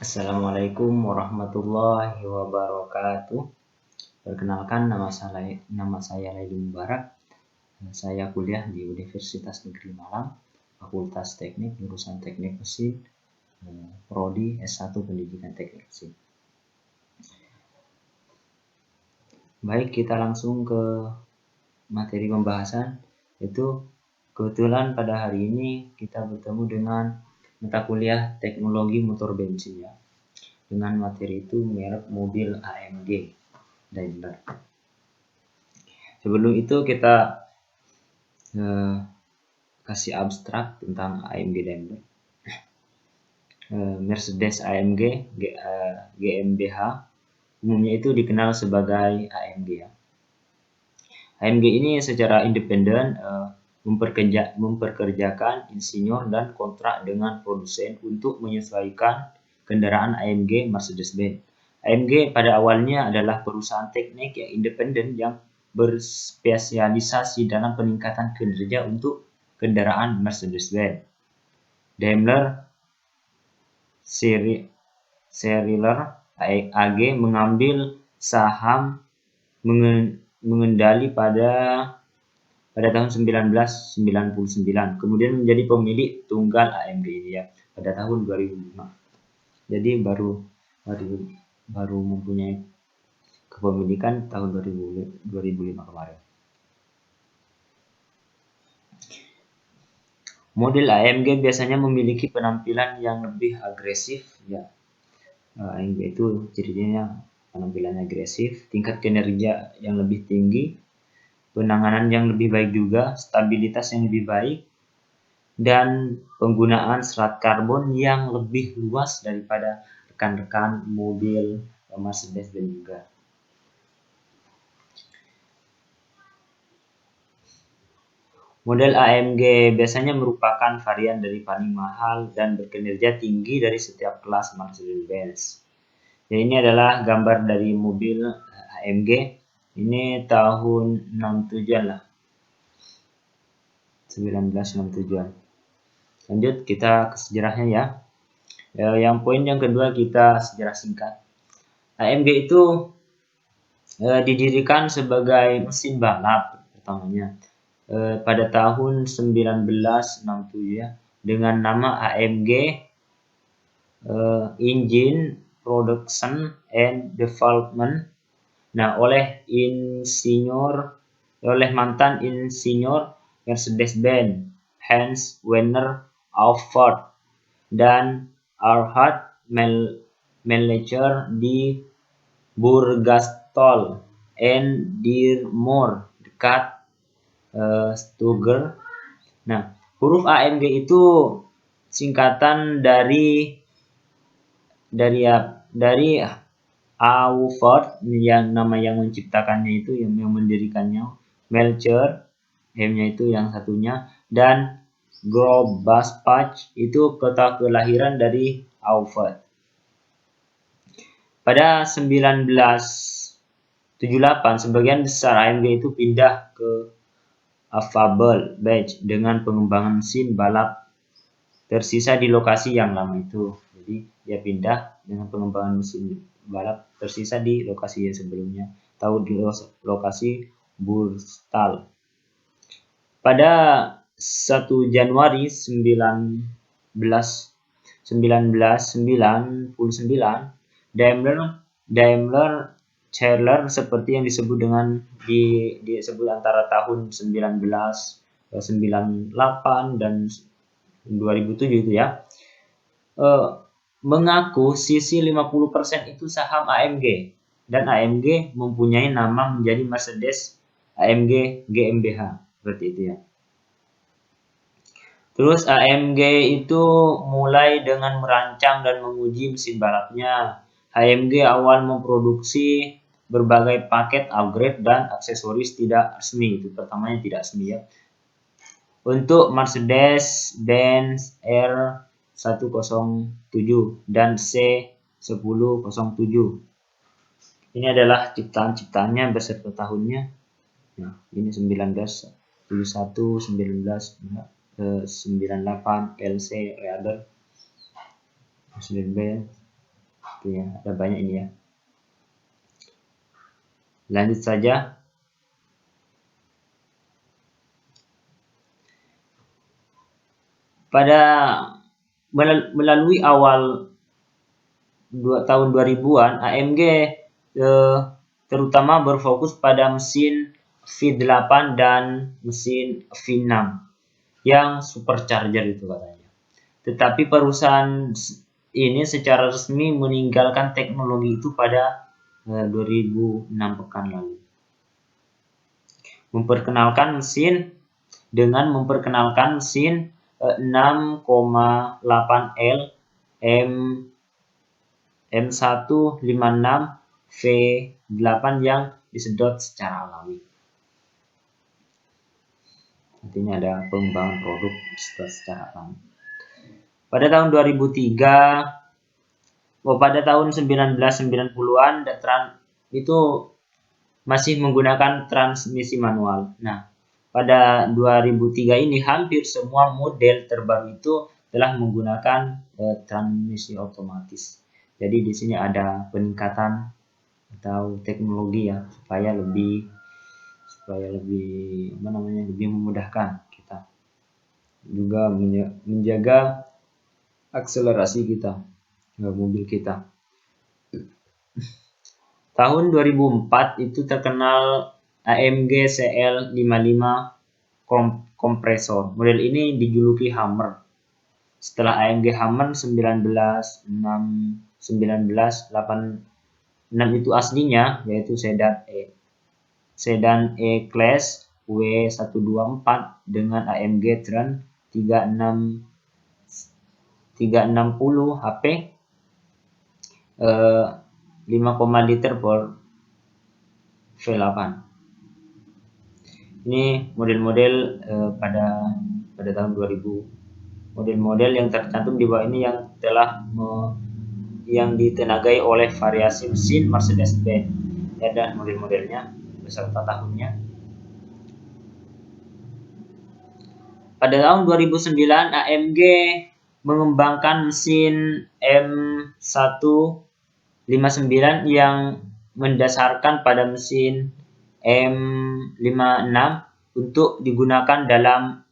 Assalamualaikum warahmatullahi wabarakatuh. Perkenalkan, nama saya Laili Mubarak. Saya kuliah di Universitas Negeri Malang, Fakultas Teknik, jurusan Teknik Mesin, Prodi S1 Pendidikan Teknik Mesin. Baik, kita langsung ke materi pembahasan. Itu kebetulan pada hari ini kita bertemu dengan mata kuliah Teknologi Motor Bensin ya. Dengan materi itu merek mobil AMG Daimler. Sebelum itu kita kasih abstrak tentang AMG Daimler. Mercedes AMG GmbH umumnya itu dikenal sebagai AMG ya. AMG ini secara independen memperkerjakan insinyur dan kontrak dengan produsen untuk menyesuaikan kendaraan AMG Mercedes-Benz. AMG pada awalnya adalah perusahaan teknik yang independen yang berspesialisasi dalam peningkatan kinerja untuk kendaraan Mercedes-Benz. Daimler Chrysler AG mengambil saham mengendali pada tahun 1999, kemudian menjadi pemilik tunggal AMG ini ya pada tahun 2005. Jadi baru mempunyai kepemilikan tahun 2005 kemarin. Model AMG biasanya memiliki penampilan yang lebih agresif ya. AMG itu cirinya penampilannya agresif, tingkat kinerja yang lebih tinggi, penanganan yang lebih baik juga, stabilitas yang lebih baik, dan penggunaan serat karbon yang lebih luas daripada rekan-rekan mobil Mercedes-Benz juga. Model AMG biasanya merupakan varian dari paling mahal dan berkinerja tinggi dari setiap kelas Mercedes-Benz. Ya, ini adalah gambar dari mobil AMG. Ini tahun 67-an lah. 1967-an. Lanjut kita ke sejarahnya ya. Yang kedua kita sejarah singkat. AMG itu didirikan sebagai mesin balap pertamanya pada tahun 1967 ya, dengan nama AMG Engine Production and Development. Nah, oleh mantan insinyur Mercedes-Benz Hans Werner Aufford dan Erhard Melcher di Burgastall and Dearmore dekat Stuttgart. Nah, huruf AMG itu singkatan dari Aufford yang nama yang menciptakannya itu yang mendirikannya, Melcher M-nya itu yang satunya, dan Grobespach itu kota kelahiran dari Aufford. Pada 1978 sebagian besar AMG itu pindah ke Affable Beach dengan pengembangan mesin balap tersisa di lokasi yang lama itu. Jadi dia pindah dengan pengembangan mesin balap tersisa di lokasi yang sebelumnya, tahu di lokasi Burgstall. Pada 1 Januari 1999, Daimler Chrysler seperti yang disebut disebut antara tahun 1998 dan 2007 itu ya, mengaku sisi 50% itu saham AMG, dan AMG mempunyai nama menjadi Mercedes AMG GmbH seperti itu ya. Terus AMG itu mulai dengan merancang dan menguji mesin balapnya. AMG awal memproduksi berbagai paket upgrade dan aksesoris tidak resmi. Itu pertamanya tidak resmi ya. Untuk Mercedes-Benz R107 dan C1007. Ini adalah ciptaan-ciptaannya beserta tahunnya. Nah, ini 1971, 1998 LC Reader Mercedes-Benz. Itu ya, ada banyak ini ya. Lanjut saja. Pada melalui awal tahun 2000-an, AMG terutama berfokus pada mesin V8 dan mesin V6 yang supercharger itu katanya. Tetapi perusahaan ini secara resmi meninggalkan teknologi itu pada 2006 pekan lalu. Dengan memperkenalkan mesin 6,8L M156 V8 yang disedot secara alami. Artinya ada pengembangan produk secara alami. Pada tahun 2003, pada tahun 1990-an, itu masih menggunakan transmisi manual. Nah, pada 2003 ini hampir semua model terbaru itu telah menggunakan transmisi otomatis. Jadi di sini ada peningkatan atau teknologi ya supaya lebih lebih memudahkan kita juga menjaga akselerasi kita mobil kita. Tahun 2004 itu terkenal AMG CL55 kompresor. Model ini dijuluki Hammer. Setelah AMG Hammer 1986 itu aslinya, yaitu sedan E-Class W124 dengan AMG Trent 360 HP 5, liter per V8. Ini model-model pada tahun 2000. Model-model yang tercantum di bawah ini yang ditenagai oleh variasi mesin Mercedes-Benz. Ada model-modelnya beserta tahunnya. Pada tahun 2009 AMG mengembangkan mesin M159 yang mendasarkan pada mesin M56 untuk digunakan dalam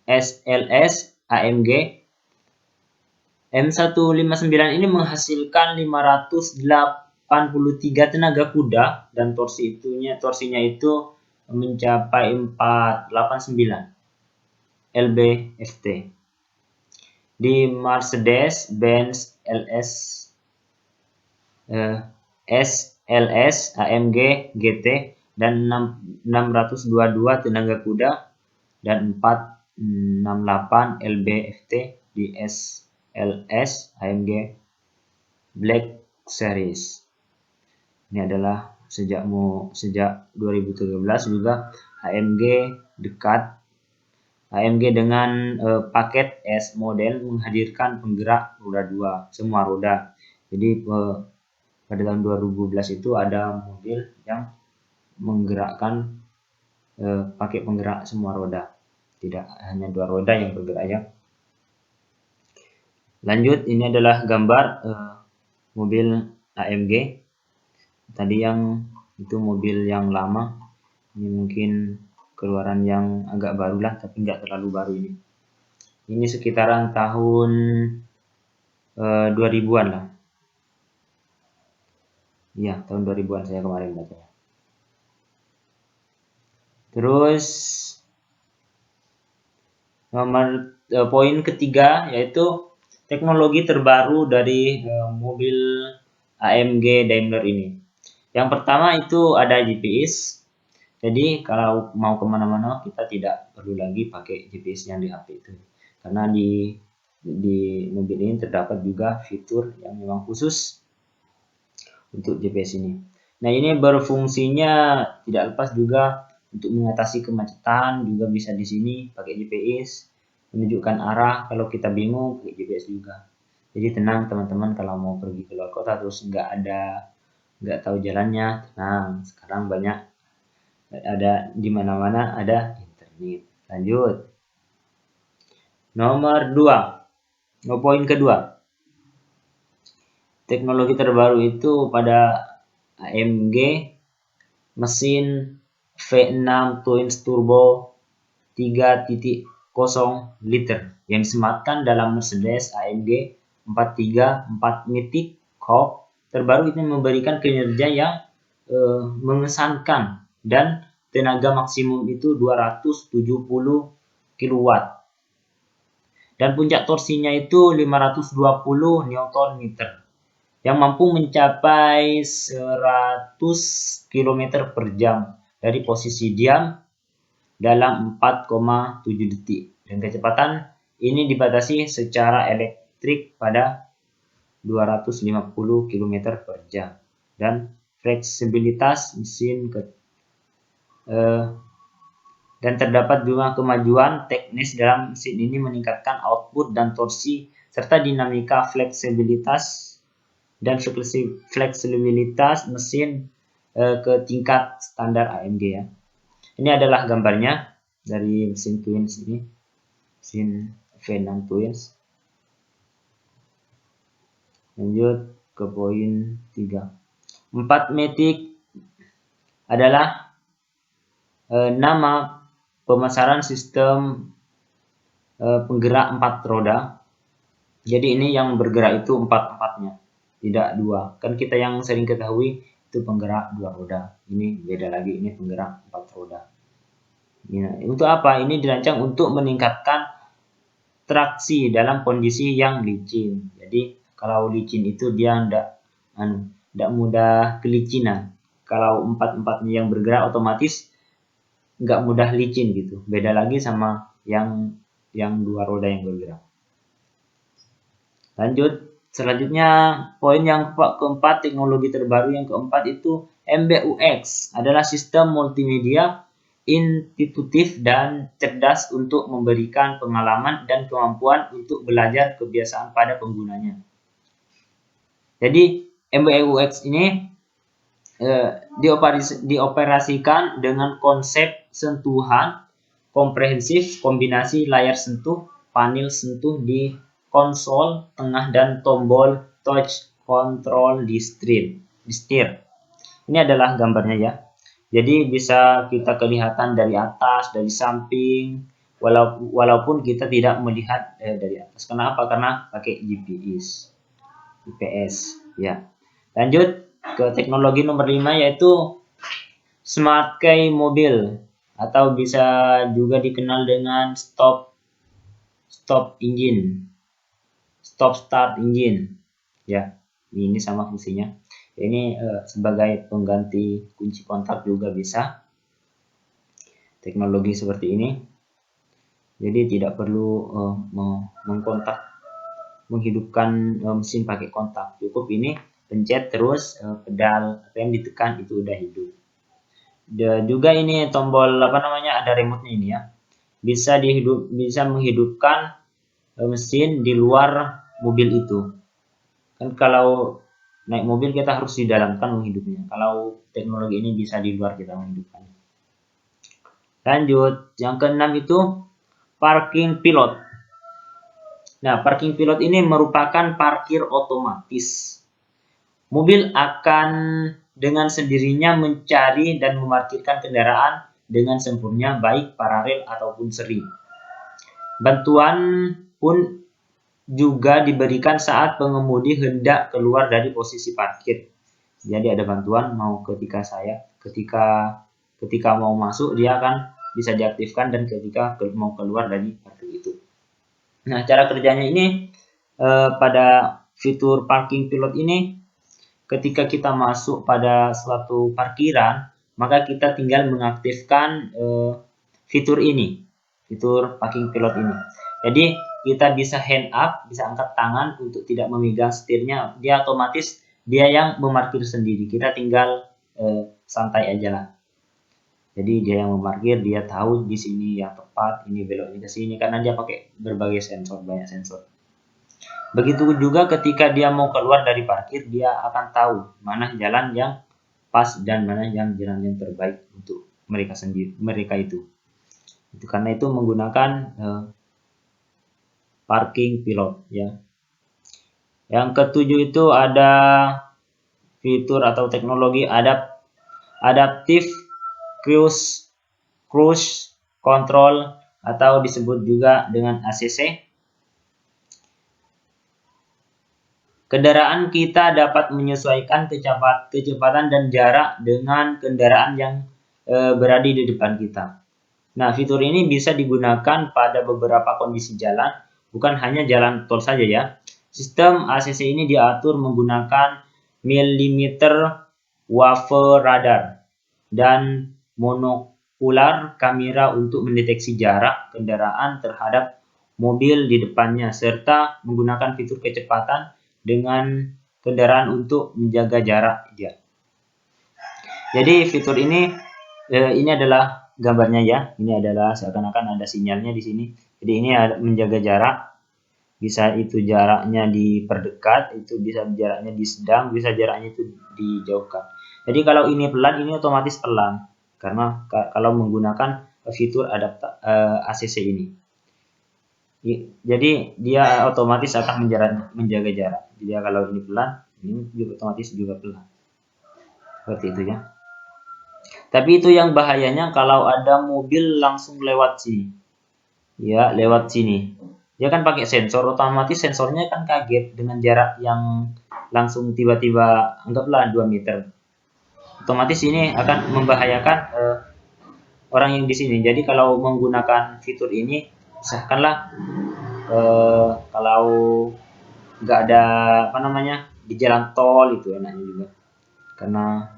SLS AMG. M159 ini menghasilkan 583 tenaga kuda dan torsinya itu mencapai 489 lb-ft. Di Mercedes-Benz SLS AMG GT dan 622 tenaga kuda dan 468 lb-ft di SLS AMG Black Series. Ini adalah sejak 2013 juga AMG dengan paket S model menghadirkan penggerak roda 2 semua roda. Jadi pada tahun 2012 itu ada mobil yang menggerakkan pakai penggerak semua roda, tidak hanya 2 roda yang bergerak ya. Lanjut, ini adalah gambar mobil AMG. Tadi yang itu mobil yang lama, ini mungkin keluaran yang agak baru lah, tapi nggak terlalu baru ini. Ini sekitaran tahun 2000-an lah. Iya, tahun 2000-an saya kemarin baca. Terus poin ketiga yaitu teknologi terbaru dari mobil AMG Daimler ini. Yang pertama itu ada GPS. Jadi kalau mau kemana-mana kita tidak perlu lagi pakai GPS yang di HP itu. Karena di mobil ini terdapat juga fitur yang memang khusus untuk GPS ini. Nah, ini berfungsinya tidak lepas juga untuk mengatasi kemacetan, juga bisa di sini pakai GPS, menunjukkan arah kalau kita bingung pakai GPS juga. Jadi tenang teman-teman kalau mau pergi ke luar kota terus nggak tahu jalannya, tenang. Sekarang banyak ada di mana-mana ada internet. Lanjut. Nomor 2. Poin kedua. teknologi terbaru itu pada AMG mesin V6 twin turbo 3.0 liter yang disematkan dalam Mercedes AMG 434 Mythic Coupe terbaru ini memberikan kinerja yang mengesankan dan tenaga maksimum itu 270 kW dan puncak torsinya itu 520 Nm yang mampu mencapai 100 km per jam dari posisi diam dalam 4,7 detik dan kecepatan ini dibatasi secara elektrik pada 250 km per jam dan fleksibilitas mesin dan terdapat juga kemajuan teknis dalam mesin ini meningkatkan output dan torsi serta dinamika fleksibilitas dan fleksibilitas mesin ke tingkat standar AMG ya. Ini adalah gambarnya dari mesin Twins ini, mesin V6 Twins. Lanjut ke poin 3. 4 Matic adalah nama pemasaran sistem penggerak 4 roda. Jadi ini yang bergerak itu 4-4-nya, tidak 2. Kan kita yang sering ketahui itu penggerak 2 roda. Ini beda lagi, ini penggerak 4 roda. Ya, untuk apa? Ini dirancang untuk meningkatkan traksi dalam kondisi yang licin. Jadi kalau licin itu dia tidak mudah kelicinan. Kalau 4-4-nya yang bergerak otomatis nggak mudah licin gitu. Beda lagi sama yang 2 roda yang bergerak. Lanjut, selanjutnya poin yang keempat, teknologi terbaru yang keempat itu MBUX adalah sistem multimedia intuitif dan cerdas untuk memberikan pengalaman dan kemampuan untuk belajar kebiasaan pada penggunanya. Jadi MBUX ini dioperasikan dengan konsep sentuhan komprehensif kombinasi layar sentuh, panel sentuh di konsol tengah dan tombol touch control di setir. Ini adalah gambarnya ya. Jadi bisa kita kelihatan dari atas, dari samping, walaupun kita tidak melihat dari atas. Kenapa? Karena pakai GPS ya. Lanjut ke teknologi nomor 5 yaitu Smart Key Mobil atau bisa juga dikenal dengan stop start engine ya. Ini sama fungsinya. Ini sebagai pengganti kunci kontak juga bisa. Teknologi seperti ini. Jadi tidak perlu menghidupkan mesin pakai kontak. Cukup ini pencet terus pedal rem ditekan itu udah hidup. Dan juga ini tombol ada remote-nya ini ya. Bisa menghidupkan mesin di luar mobil itu. Kan kalau naik mobil kita harus didalamkan menghidupnya. Kalau teknologi ini bisa di luar kita menghidupkan. Lanjut, yang keenam itu parking pilot. Nah, parking pilot ini merupakan parkir otomatis. Mobil akan dengan sendirinya mencari dan memarkirkan kendaraan dengan sempurna baik paralel ataupun seri. Bantuan pun juga diberikan saat pengemudi hendak keluar dari posisi parkir. Jadi ada bantuan mau ketika mau masuk dia akan bisa diaktifkan dan ketika mau keluar dari parkir itu. Nah, cara kerjanya ini pada fitur parking pilot ini ketika kita masuk pada suatu parkiran, maka kita tinggal mengaktifkan fitur parking pilot ini. Jadi kita bisa hand up, bisa angkat tangan untuk tidak memegang setirnya. Dia otomatis dia yang memarkir sendiri. Kita tinggal santai aja lah. Jadi dia yang memarkir, dia tahu di sini yang tepat, ini beloknya ke sini karena dia pakai berbagai sensor, banyak sensor. Begitu juga ketika dia mau keluar dari parkir, dia akan tahu mana jalan yang pas dan mana yang jalan yang terbaik untuk mereka itu. Karena itu menggunakan parking pilot ya. Yang ketujuh itu ada fitur atau teknologi adaptive cruise control atau disebut juga dengan ACC. Kendaraan kita dapat menyesuaikan kecepatan dan jarak dengan kendaraan yang berada di depan kita. Nah, fitur ini bisa digunakan pada beberapa kondisi jalan, bukan hanya jalan tol saja ya. Sistem ACC ini diatur menggunakan millimeter wave radar dan monokular kamera untuk mendeteksi jarak kendaraan terhadap mobil di depannya, serta menggunakan fitur kecepatan dengan kendaraan untuk menjaga jarak dia. Jadi fitur ini adalah gambarnya ya. Ini adalah seakan-akan ada sinyalnya di sini. Jadi ini menjaga jarak. Bisa itu jaraknya diperdekat, itu bisa jaraknya di sedang, bisa jaraknya itu dijauhkan. Jadi kalau ini pelan, ini otomatis pelan karena kalau menggunakan fitur ACC ini. Jadi dia otomatis akan menjaga jarak. Jadi kalau ini pelan, ini juga otomatis juga pelan. Seperti itu ya. Tapi itu yang bahayanya kalau ada mobil langsung lewat sini. Ya, lewat sini. Dia kan pakai sensor, otomatis sensornya kan kaget dengan jarak yang langsung tiba-tiba anggaplah 2 meter. Otomatis ini akan membahayakan orang yang di sini. Jadi kalau menggunakan fitur ini, usahakanlah kalau nggak ada di jalan tol itu enaknya juga. Karena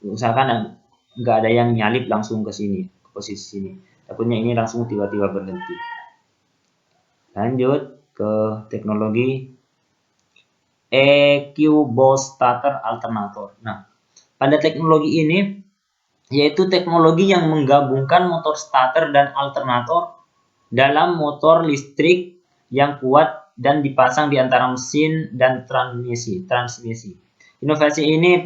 usahakan nggak ada yang nyalip langsung ke sini, ke posisi sini. Takutnya ini langsung tiba-tiba berhenti. Lanjut ke teknologi EQ Boost Starter Alternator. Nah, pada teknologi ini yaitu teknologi yang menggabungkan motor starter dan alternator dalam motor listrik yang kuat dan dipasang di antara mesin dan transmisi. Inovasi ini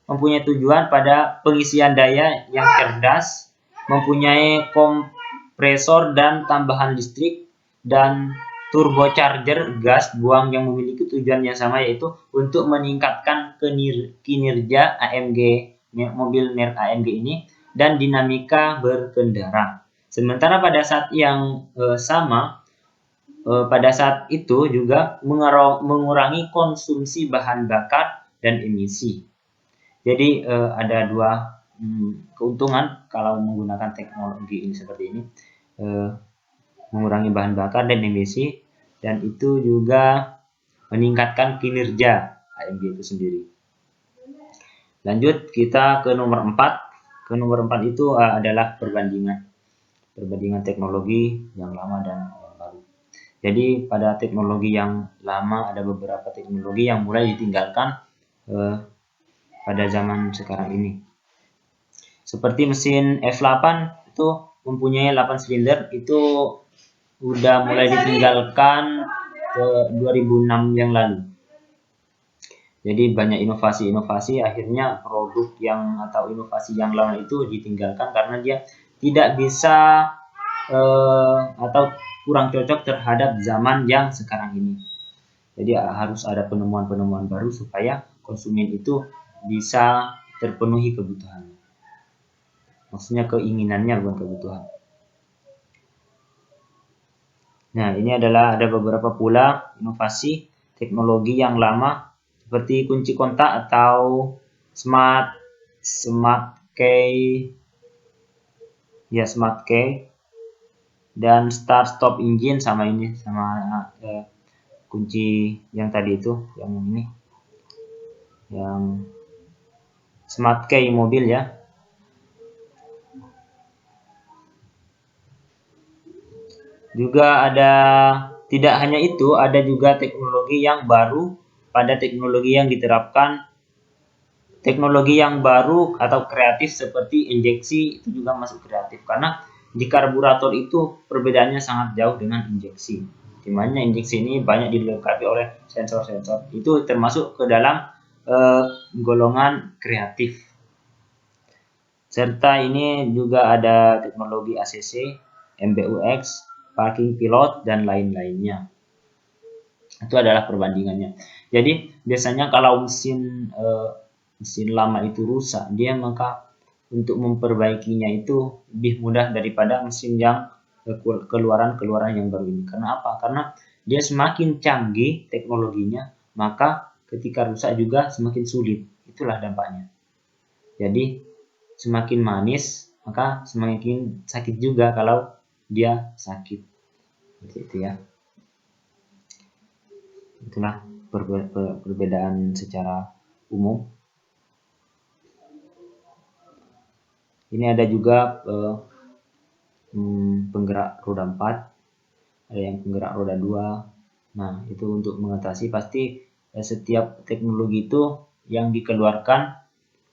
mempunyai tujuan pada pengisian daya yang cerdas, mempunyai kompresor dan tambahan listrik, dan turbocharger gas buang yang memiliki tujuan yang sama, yaitu untuk meningkatkan kinerja AMG mobil merek AMG ini dan dinamika berkendara. Sementara pada saat yang sama, pada saat itu juga mengurangi konsumsi bahan bakar dan emisi. Jadi ada dua keuntungan kalau menggunakan teknologi ini seperti ini, mengurangi bahan bakar dan emisi, dan itu juga meningkatkan kinerja AMG itu sendiri. Lanjut kita ke nomor 4. Ke nomor 4 itu adalah perbandingan teknologi yang lama dan yang baru. Jadi pada teknologi yang lama ada beberapa teknologi yang mulai ditinggalkan pada zaman sekarang ini. Seperti mesin F8 itu mempunyai 8 silinder, itu udah mulai ditinggalkan ke 2006 yang lalu. Jadi banyak inovasi, akhirnya produk atau inovasi yang lama itu ditinggalkan karena dia tidak bisa atau kurang cocok terhadap zaman yang sekarang ini. Jadi harus ada penemuan-penemuan baru supaya konsumen itu bisa terpenuhi kebutuhannya. Maksudnya keinginannya, bukan kebutuhan. Nah, ini ada beberapa pula inovasi teknologi yang lama seperti kunci kontak atau smart key dan start stop engine, sama kunci yang tadi itu, yang smart key mobil ya. Juga tidak hanya itu, ada juga teknologi yang baru. Pada teknologi yang diterapkan, teknologi yang baru atau kreatif seperti injeksi itu juga masuk kreatif, karena di karburator itu perbedaannya sangat jauh dengan injeksi. Dimana injeksi ini banyak dilengkapi oleh sensor-sensor, itu termasuk ke dalam golongan kreatif. Serta ini juga ada teknologi ACC, MBUX, parking pilot, dan lain-lainnya. Itu adalah perbandingannya. Jadi biasanya kalau mesin lama itu rusak, dia maka untuk memperbaikinya itu lebih mudah daripada mesin yang keluaran yang baru ini. Karena apa? Karena dia semakin canggih teknologinya, maka ketika rusak juga semakin sulit. Itulah dampaknya. Jadi semakin manis, maka semakin sakit juga kalau dia sakit. Seperti itu ya. Itulah perbedaan secara umum. Ini ada juga penggerak roda 4, ada yang penggerak roda 2. Nah, itu untuk mengatasi pasti setiap teknologi itu yang dikeluarkan,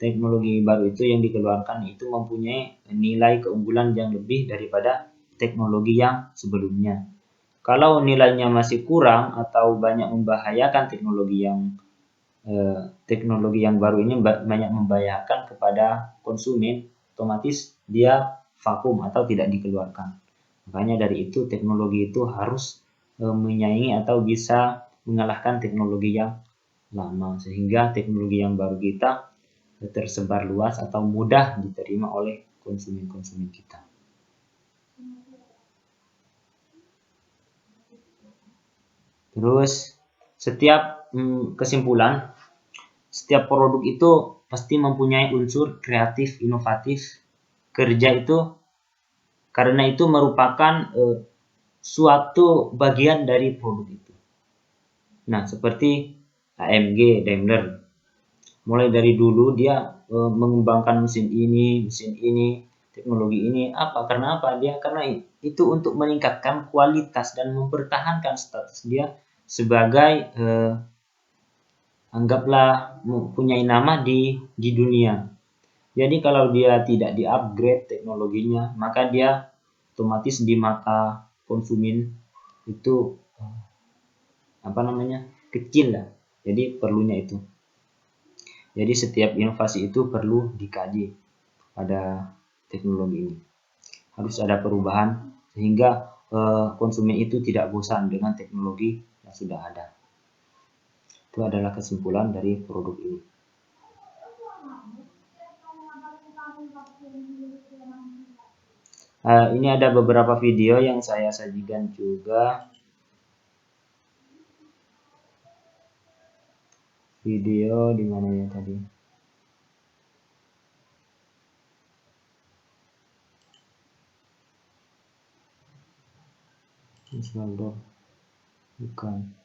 teknologi baru itu yang dikeluarkan itu mempunyai nilai keunggulan yang lebih daripada teknologi yang sebelumnya. Kalau nilainya masih kurang atau banyak membahayakan, teknologi yang baru ini banyak membahayakan kepada konsumen, otomatis dia vakum atau tidak dikeluarkan. Makanya dari itu teknologi itu harus menyaingi atau bisa mengalahkan teknologi yang lama, sehingga teknologi yang baru kita tersebar luas atau mudah diterima oleh konsumen-konsumen kita. Terus setiap kesimpulan, setiap produk itu pasti mempunyai unsur kreatif, inovatif. Kerja itu karena itu merupakan suatu bagian dari produk itu. Nah, seperti AMG, Daimler. Mulai dari dulu dia mengembangkan mesin ini, teknologi ini. Apa? Karena apa? Karena itu untuk meningkatkan kualitas dan mempertahankan status dia sebagai anggaplah mempunyai nama di dunia. Jadi kalau dia tidak di-upgrade teknologinya, maka dia otomatis di mata konsumen itu kecil lah. Jadi perlunya itu. Jadi setiap inovasi itu perlu dikaji pada teknologi ini. Harus ada perubahan sehingga konsumen itu tidak bosan dengan teknologi yang sudah ada. Itu adalah kesimpulan dari produk ini. Ini ada beberapa video yang saya sajikan juga. Video di mana ya tadi? Instagram. Bukan.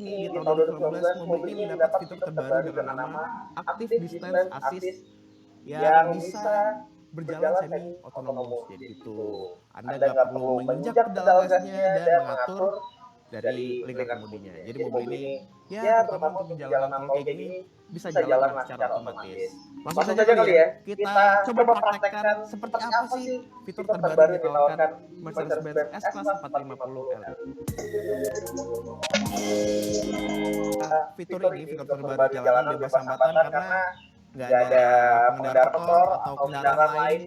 Ini di tahun 2019 mobil ini mendapat fitur terbaru dengan nama Active Distance Assist yang bisa berjalan semi otonomous. Jadi itu Anda nggak perlu menginjak pedal gasnya dan mengatur dari lingkar kemudinya. Jadi mobil ini ya terutama untuk jalanan tol kayak gini bisa jalan secara otomatis. Langsung saja kali ya, kita coba praktekkan seperti apa sih fitur terbaru yang ditawarkan Mercedes-Benz S-Class 450L. Fitur terbaru jalanan bebas hambatan karena nggak ada pengendara petrol atau kendaraan lain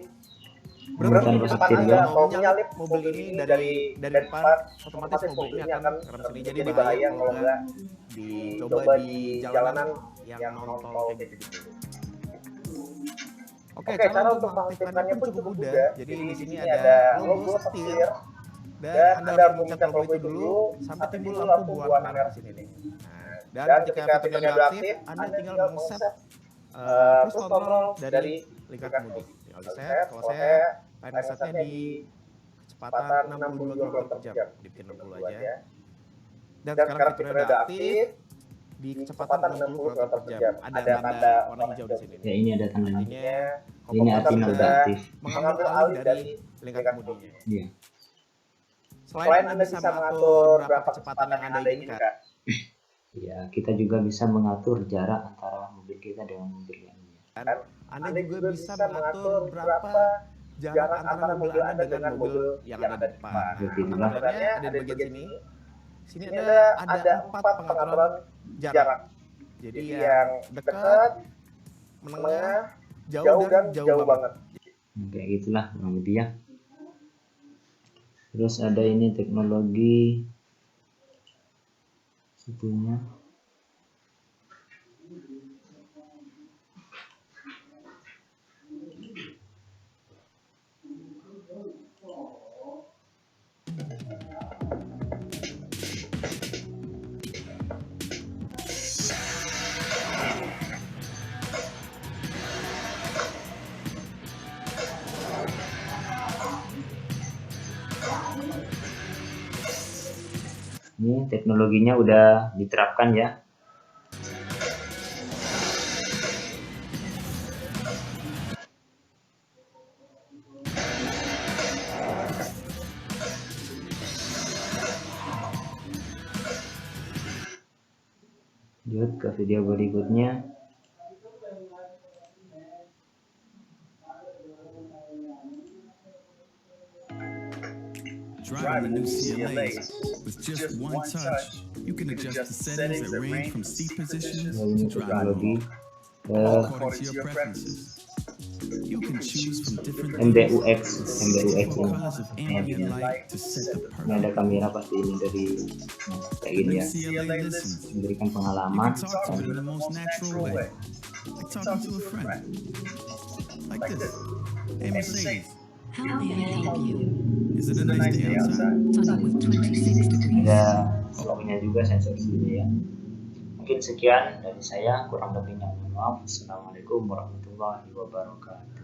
berhenti di depan Anda atau menyalip mobil ini dari depan, otomatis mobil ini akan ngerem sini. Jadi bahaya kalau nggak dicoba di jalanan yang non tol kayak gitu. Oke, cara untuk mengaktifkannya pun cukup mudah. Jadi di sini ada logo setir dan Anda harus mencet logo itu dulu sampai timbul lampu berwarna merah di sini. Nah, dan ketika fiturnya sudah aktif, Anda tinggal mengset cruise control dari lingkar kemudi. Tinggal di-set. Kalau saya time setnya di kecepatan 62 km per jam, dibikin 60 aja. Dan sekarang fiturnya sudah aktif di kecepatan 60 km per jam. Ada tanda warna hijau di sini. Ya, ini ada tandanya. Ini artinya udah aktif. Mengambil alih dari lingkar kemudinya. Iya. Selain Anda bisa mengatur berapa kecepatan yang Anda inginkan, ya, kita juga bisa mengatur jarak antara mobil kita dengan mobil lainnya. Anda juga bisa mengatur berapa jarak antara mobil Anda dengan mobil yang ada di depan. Nah, pengaturannya ada di bagian sini. Sini ada 4 pengaturan jarak. Jadi yang dekat, menengah, jauh dan jauh banget. Kayak gitulah kurang lebih ya. Terus ada ini teknologi situnya. Ini teknologinya udah diterapkan ya. Lanjut ke video berikutnya. Driving the new CLA with just one touch, you can adjust the settings that range from seat positions to Ini drive teknologi mode, all according to your preferences. You can choose from different MBUX, themes, MBUX 64 ini. colors of ambient light to set the Ini ada perfect kamera pasti ini dari kayak gini New ya, CLA listens. memberikan You pengalaman. can talk to it in the most natural way, like talking to a friend. Like this. Hey Mercedes, How may I help you? is it a nice day outside? Sunny with 26 degrees. Ada stopnya juga, sensor sini ya. Mungkin sekian dari saya, kurang lebihnya mohon maaf. Assalamualaikum warahmatullahi wabarakatuh.